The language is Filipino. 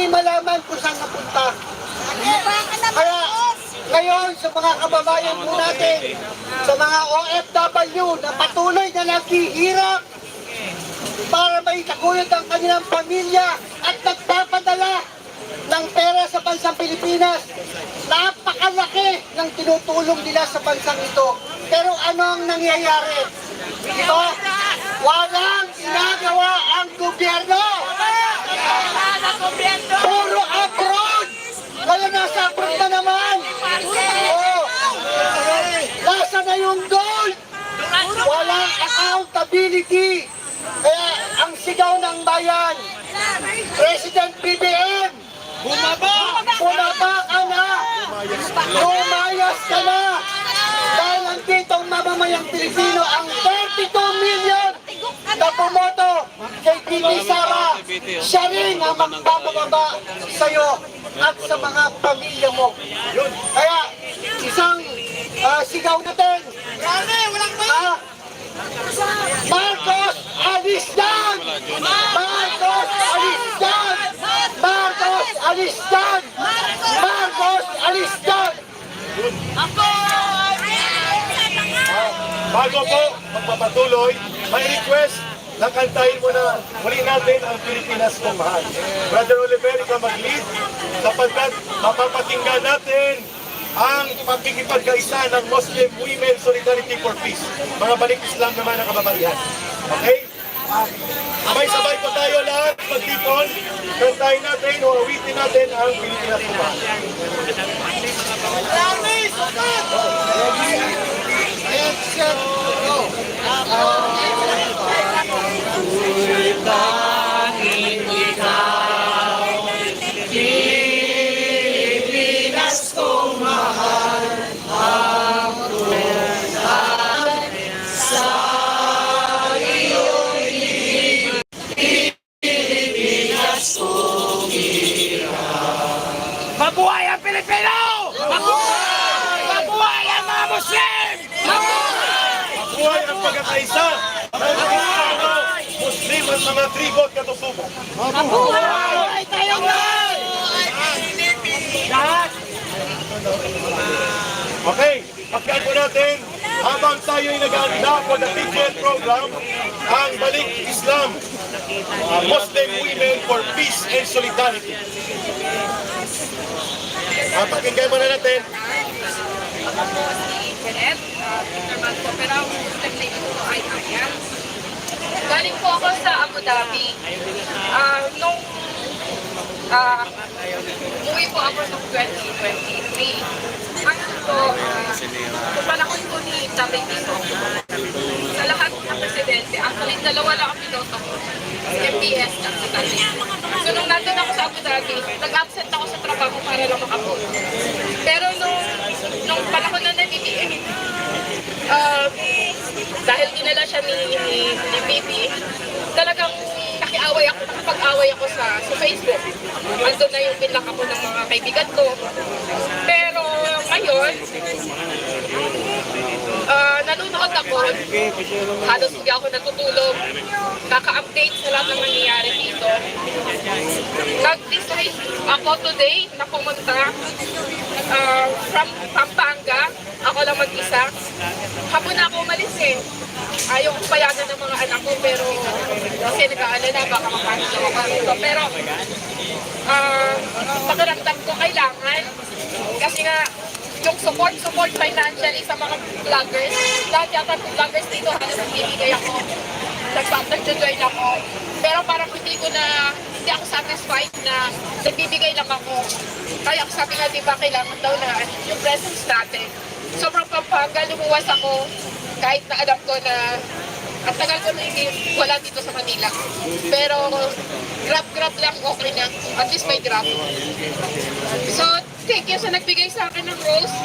hindi malaman kung saan napunta. Kaya ngayon sa mga kababayan po natin, sa mga OFW na patuloy na naghihirap para maitaguyod ang kanilang pamilya at nagpapadala ng pera sa bansang Pilipinas. Napakalaki ng tinutulong nila sa bansang ito. Pero ano ang nangyayari? Diba? Walang ginagawa ang gobyerno. Puro abroad. Kaya nasa abroad na naman. Oh. Nasa na yung gold. Walang accountability. Kaya ang sigaw ng bayan, President BBM, bumaba ka na, lumayas ka na, dahil nandito ang mamamayang Pilipino, ang 32 million na bumoto kay Bibi Sara, siya rin ang magpapababa sa'yo at sa mga pamilya mo. Kaya isang sigaw natin, Marcos, alis dyan! Marcos, alis dyan! Marcos, alis dyan! Marcos, alis dyan! Bago po magpapatuloy, may request na kantahin mo na muli natin ang Pilipinas kung mahal. Brother Oliver, ikaw mag-lead sapagkat mapapatinggan natin ang pagkikipagkaisa ng Muslim Women Solidarity for Peace. Mga balik Islam naman ang kababaihan. Okay? Sabay-sabay po tayo lahat magtipon. Kantahin natin o awitin natin ang Pilipinas kung mahal. Ayan, sir. Go. Mabuhay ang Pilipino! Mabuhay! Mabuhay ang mga Muslim! Mabuhay ang pagkakaisa ng Kristiyano, Muslim at mga tribo at katutubo. Mabuhay tayong lahat! Lahat! Okay, pakyan po natin habang tayo ay nag-aanda for the PGN program, ang Balik Islam, Muslim Women for Peace and Solidarity. Pakinggan muna natin. Galing po ako sa Abu Dhabi. Nung umuwi po ako noong 2023. Ano po, panahon po ni Tabay dito. Sa lahat ng presidente, actually dalawa lang ang piloto ko. MPS at si Tabay. So nung nandun ako sa Abu Dhabi, nag-absent ako sa trabaho para lang makapunta. Pero nung panahon na BBM, dahil dinala siya ni Bibi, talagang nakapag-away ako sa Facebook. Andun na yung pinlak ako ng mga kaibigan ko. Pero ngayon, nanonood ako, halos hindi ako natutulog, kaka-update sa lahat ng nangyayari dito. Nag-decide ako today na pumunta from Pampanga, ako lang mag-isa. Hapon na ako umalis eh. Ayaw ko payagan ng mga anak ko, pero kasi nag-aalala, baka mapasok ako dito. Pero pakiramdam ko kailangan, kasi nga yung support financially sa mga vloggers, lahat yata ng vloggers dito halos nagbibigay ako, nag-join ako. Pero parang hindi ako satisfied na nagbibigay lang ako. Kaya sabi nga, di ba, kailangan daw na yung presence natin. Sobrang Pampanga, lumuwas ako kahit na alam ko na at tagal ko na wala dito sa Manila. Pero grab lang, okay na. At least may grab. So, thank you sa nagbigay sa akin ng rose.